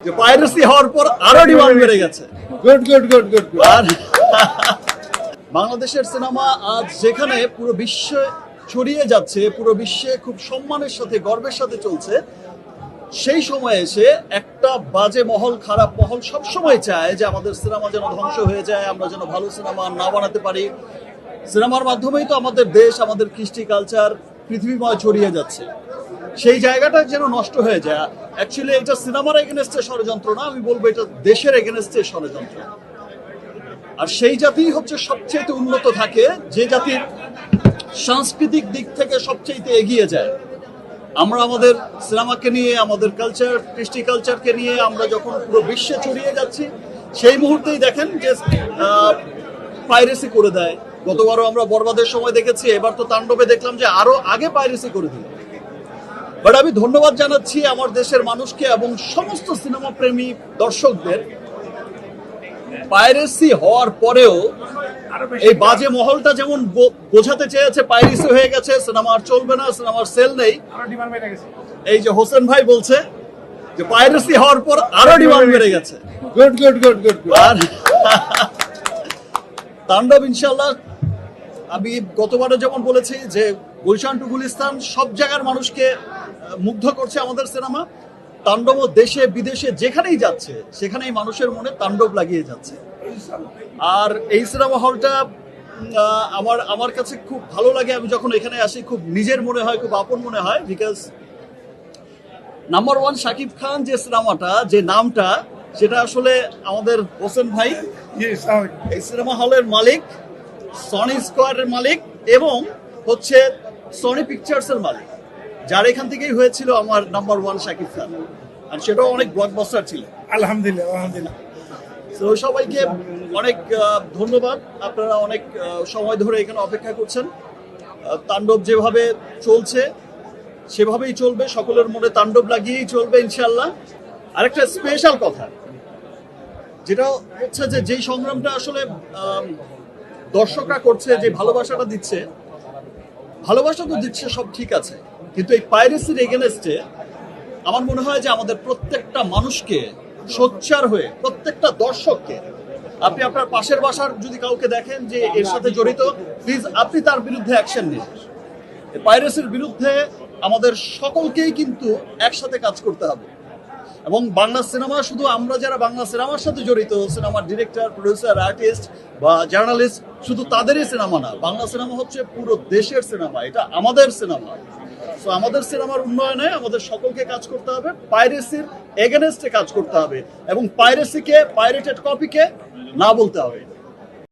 যে পাইরেসি হওয়ার পর আরো ডিমান্ড বেড়ে গেছে। গুড আর বাংলাদেশের সিনেমা আজ যেখানে পুরো বিশ্বে ছড়িয়ে যাচ্ছে, পুরো বিশ্বে খুব সম্মানের সাথে গর্বের সাথে চলছে, সেই সময় এসে একটা বাজে মহল, খারাপ মহল সবসময় চায় যে আমাদের সিনেমা যেন ধ্বংস হয়ে যায়, আমরা যেন ভালো সিনেমা না বানাতে পারি। সিনেমার মাধ্যমেই তো আমাদের দেশ, আমাদের কৃষ্টি কালচার পৃথিবীময় ছড়িয়ে যাচ্ছে, সেই জায়গাটা যেন নষ্ট হয়ে যায়। অ্যাকচুয়ালি এটা সিনেমার এগেনস্টে ষড়যন্ত্র না, আমি বলবো এটা দেশের এগেনস্টে ষড়যন্ত্র। আর সেই জাতি হচ্ছে সবচেয়ে উন্নত থাকে যে জাতির সাংস্কৃতিক দিক থেকে সবচেয়ে এগিয়ে যায়। আমরা আমাদের সিনেমাকে নিয়ে, আমাদের কালচার, কৃষ্টি কালচারকে নিয়ে আমরা যখন পুরো বিশ্বে ছড়িয়ে যাচ্ছি, সেই মুহূর্তেই দেখেন যে পাইরেসি করে দেয়। গতবারও আমরা বরবাদের সময় দেখেছি, এবার তো তাণ্ডবে দেখলাম যে আরো আগে পাইরেসি করে দিল। বাট আমি ধন্যবাদ জানাচ্ছি আমার দেশের মানুষকে এবং সমস্ত সিনেমা প্রেমী দর্শকদের। পাইরেসি হওয়ার পরেও এই বাজে মহলটা যেমন বোঝাতে চেয়েছে পাইরেসি হয়ে গেছে, সিনেমা আর চলবে না, সিনেমার সেল নেই, এই যে হোসেন ভাই বলছে যে পাইরেসি হওয়ার পর আরো ডিমান্ড বেড়ে গেছে। গুড আর তাণ্ডব ইনশাল্লাহ, আমি গতবারে যেমন বলেছি যে গুলশান টু গুলিস্তান সব জায়গার মানুষকে মুগ্ধ করছে আমাদের সিনেমা। তাণ্ডব দেশে বিদেশে যেখানেই যাচ্ছে সেখানেই মানুষের মনে তাণ্ডব লাগিয়ে যাচ্ছে। আর এই সিনেমা হলটা আমার কাছে খুব ভালো লাগে। আমি যখন এখানে আসি খুব নিজের মনে হয়, খুব আপন মনে হয়, because number one Shakib Khan যে সিনেমাটা, যে নামটা, সেটা আসলে আমাদের হোসেন ভাই এই সিনেমা হলের মালিক, সনি স্কোয়ারের মালিক এবং হচ্ছে সনি পিকচার্সের মালিক, যার এখান থেকেই হয়েছিল আমার নাম্বার ওয়ান শাকিব খান। আর সেটাও অনেক ব্লকবাস্টার ছিল। আলহামদুলিল্লাহ। তো সবাইকে অনেক ধন্যবাদ। আপনারা অনেক সময় ধরে এখানে অপেক্ষা করছেন। তাণ্ডব যেভাবে চলছে সেভাবেই চলবে, সকলের মনে তাণ্ডব লাগিয়েই চলবে ইনশাল্লাহ। আরেকটা স্পেশাল কথা, যেটা হচ্ছে যে যেই সংগ্রামটা আসলে দর্শকরা করছে, যে ভালোবাসাটা দিচ্ছে, ভালোবাসা তো দিচ্ছে, সব ঠিক আছে, কিন্তু এই পাইরেসির এগেনস্টে আমার মনে হয় যে আমাদের প্রত্যেকটা মানুষকে সোচ্চার হয়ে, প্রত্যেকটা দর্শককে, আপনি আপনার পাশের বাসার যদি কাউকে দেখেন যে এর সাথে জড়িত, প্লিজ আপনি তার বিরুদ্ধে অ্যাকশন নিন। পাইরেসির বিরুদ্ধে আমাদের সকলকেই কিন্তু একসাথে কাজ করতে হবে। এবং বাংলা সিনেমা শুধু আমরা যারা বাংলা সিনেমার সাথে জড়িত, সিনেমার ডিরেক্টর, প্রডিউসার, আর্টিস্ট বা জার্নালিস্ট, শুধু তাদেরই সিনেমা না, বাংলা সিনেমা হচ্ছে পুরো দেশের সিনেমা, এটা আমাদের সিনেমা। সো আমাদের সিনেমার উন্নয়নে আমাদের সকলকে কাজ করতে হবে, পাইরেসির এগেনস্টে কাজ করতে হবে এবং পাইরেসিকে, পাইরেটেড কপিকে না বলতে হবে।